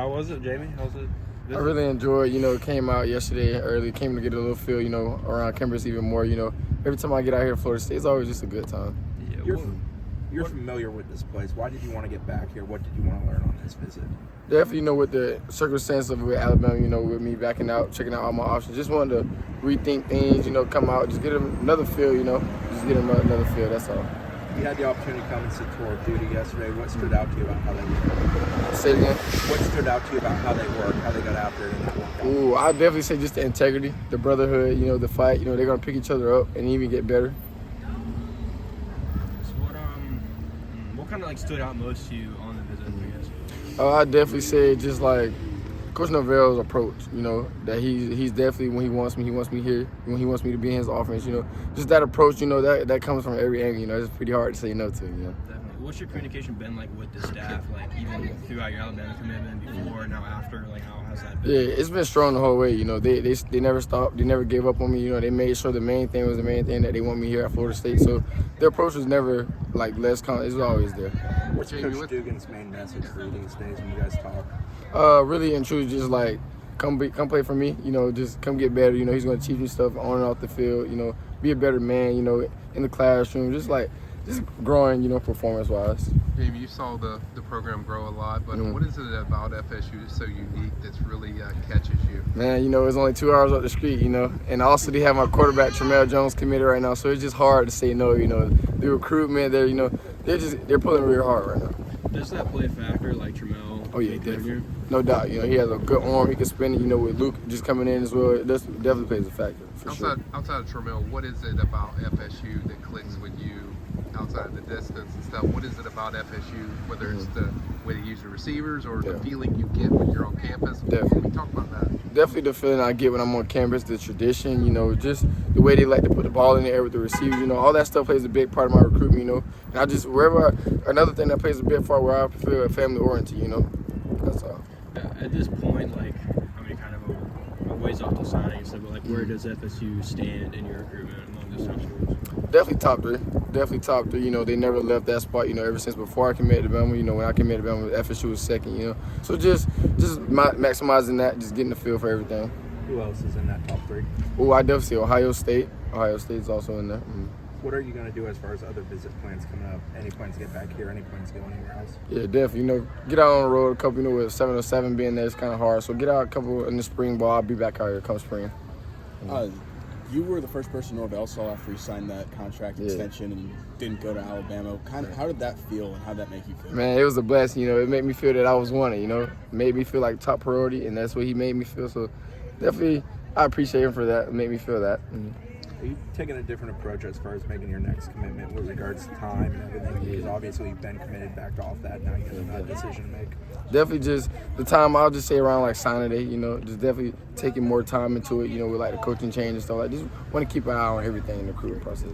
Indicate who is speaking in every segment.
Speaker 1: How was it, Jamie? How was it?
Speaker 2: I really enjoyed, came out yesterday early, came to get a little feel, around campus even more, Every time I get out here to Florida State, it's always just a good time.
Speaker 1: Yeah, you're familiar with this place. Why did you want to get back here? What did you want to learn on this visit?
Speaker 2: Definitely, with the circumstance of with Alabama, with me backing out, checking out all my options, just wanted to rethink things, come out, just get them another feel, just get them another feel, that's all.
Speaker 1: You had the opportunity to come and see tour of duty yesterday. What stood out to you about how they work?
Speaker 2: Say it again?
Speaker 1: What stood out to you about how they work, how they got after it, and that worked out?
Speaker 2: Ooh, I'd definitely say just the integrity, the brotherhood, the fight. They're going to pick each other up and even get better.
Speaker 3: So what kind of stood out most to you on the visit, I guess?
Speaker 2: I'd definitely say just like Coach Norvell's approach, that he's definitely, when he wants me here. When he wants me to be in his offense, just that approach, that comes from every angle, it's pretty hard to say no to,
Speaker 3: Definitely. What's your communication been like with the staff, even throughout your Alabama commitment, before, now after, how has that been?
Speaker 2: Yeah, it's been strong the whole way, they never stopped, they never gave up on me, they made sure the main thing was the main thing, that they want me here at Florida State, so their approach was never, less it was always there.
Speaker 1: What's Coach Dugan's main message for you these days when you guys talk?
Speaker 2: Really and truly, just come play for me. Just come get better. He's going to teach me stuff on and off the field. Be a better man. In the classroom, just growing. Performance-wise.
Speaker 4: Jamie, you saw the program grow a lot, but what is it about FSU that's so unique that's really catches you?
Speaker 2: Man, it's only 2 hours up the street. And also they have my quarterback Tramel Jones committed right now, so it's just hard to say no. The recruitment, they're pulling real hard right now.
Speaker 3: Does that play a factor, Tramel?
Speaker 2: Oh yeah, definitely. No doubt. He has a good arm. He can spin it. With Luke just coming in as well, it definitely plays a factor.
Speaker 4: Outside of Tramel, what is it about FSU that clicks with you outside of the distance and stuff? What is it about FSU, whether it's the way they use the receivers or the feeling you get when you're on campus?
Speaker 2: Definitely.
Speaker 4: Can we talk about that?
Speaker 2: Definitely the feeling I get when I'm on campus, the tradition, just the way they like to put the ball in the air with the receivers, all that stuff plays a big part of my recruitment, And I just, another thing that plays a big part where I feel family-oriented, That's all.
Speaker 3: At this point, kind of a ways off to signing and stuff, but where does FSU stand in your recruitment among the schools?
Speaker 2: Definitely top three. They never left that spot, ever since before I committed to Bama. When I committed to Bama, FSU was second, So just maximizing that, just getting the feel for everything.
Speaker 1: Who else is in that top three?
Speaker 2: Oh, I definitely say Ohio State. Ohio State's also in there.
Speaker 1: What are you going to do as far as other visit plans coming up? Any plans to get back here? Any plans to go anywhere else?
Speaker 2: Yeah, definitely. Get out on the road. A couple, with 707 being there, it's kind of hard. So get out a couple in the spring ball. I'll be back out here come spring.
Speaker 5: You were the first person Norvell saw after he signed that contract extension and didn't go to Alabama. How did that feel and how did that make you feel?
Speaker 2: Man, it was a blessing. It made me feel that I was wanted. It made me feel like top priority, and that's what he made me feel. So definitely, I appreciate him for that. It made me feel that.
Speaker 1: Are you taking a different approach as far as making your next commitment with regards to time and everything? Because obviously you've been committed, backed off that. Now you have another decision to make.
Speaker 2: Definitely just the time, I'll just say around signing day, just definitely taking more time into it, with the coaching change and stuff just want to keep an eye on everything in the recruiting process.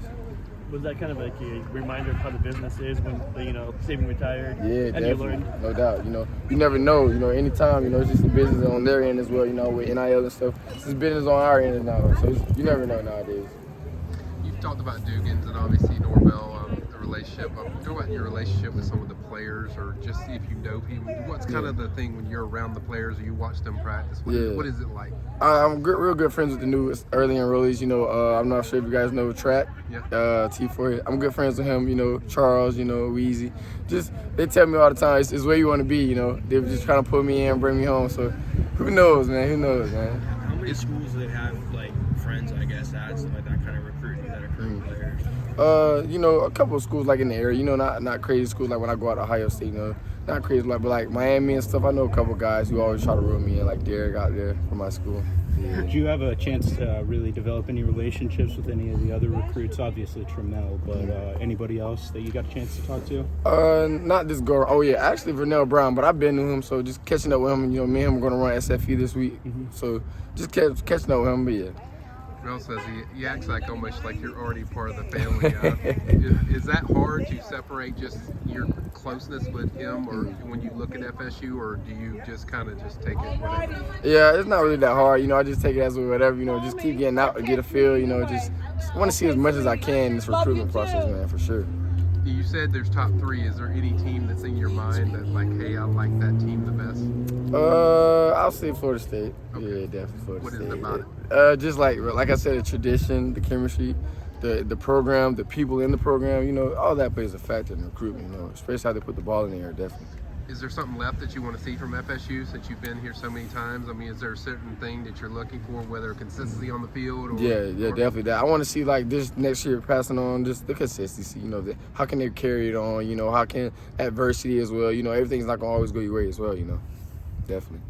Speaker 6: Was that kind of a reminder of how the business is when, Saban retired?
Speaker 2: Yeah,
Speaker 6: and
Speaker 2: definitely.
Speaker 6: You learned?
Speaker 2: No doubt. You never know. Anytime, it's just the business on their end as well, with NIL and stuff. It's just business on our end now. So you never know nowadays.
Speaker 4: You've talked about Dugan's and obviously Norvell, the relationship. Talk about your relationship with some of the players, or just if you know people. What's kind of the thing when you're around the players or you watch them practice? What is it like?
Speaker 2: I'm real good friends with the new early enrollees. I'm not sure if you guys know Track, T4. I'm good friends with him. Charles, Weezy. Just they tell me all the time, it's where you want to be. They're just trying to put me in, bring me home. So who knows, man? Who knows, man?
Speaker 3: How many schools do they have friends, I guess, at stuff that kind of recruiting players?
Speaker 2: A couple of schools in the area, not crazy schools when I go out to Ohio State, not crazy but Miami and stuff. I know a couple of guys who always try to reel me in, Derek out there from my school. Yeah.
Speaker 6: Did you have a chance to really develop any relationships with any of the other recruits? Obviously Tramel, but anybody else that you got a chance to talk to?
Speaker 2: Not this girl. Oh yeah, actually Vernell Brown, but I've been to him, so just catching up with him. Me and him are gonna run SFU this week, so just catching up with him. But yeah.
Speaker 4: Tramel says he acts almost like you're already part of the family. Is that hard to separate just your closeness with him, or when you look at FSU, or do you just kind of just take it whatever?
Speaker 2: Yeah, it's not really that hard. I just take it as whatever. Just keep getting out to get a feel. Just want to see as much as I can in this recruitment process, man, for sure.
Speaker 4: You said there's top 3. Is there any team that's in your mind that, like, hey, I like that team the best?
Speaker 2: I'll say Florida State. Okay. Yeah, definitely Florida
Speaker 4: What
Speaker 2: State.
Speaker 4: is it about it?
Speaker 2: Just like I said, the tradition, the chemistry, the program, the people in the program, you know, all that plays a factor in recruitment, you know, especially how they put the ball in the air, definitely.
Speaker 4: Is there something left that you want to see from FSU since you've been here so many times? I mean, is there a certain thing that you're looking for, whether consistency on the field or?
Speaker 2: Yeah, definitely that. I want to see, like, this next year passing on just the consistency, you know, how can they carry it on, you know, how can adversity as well, you know, everything's not going to always go your way as well, you know, definitely.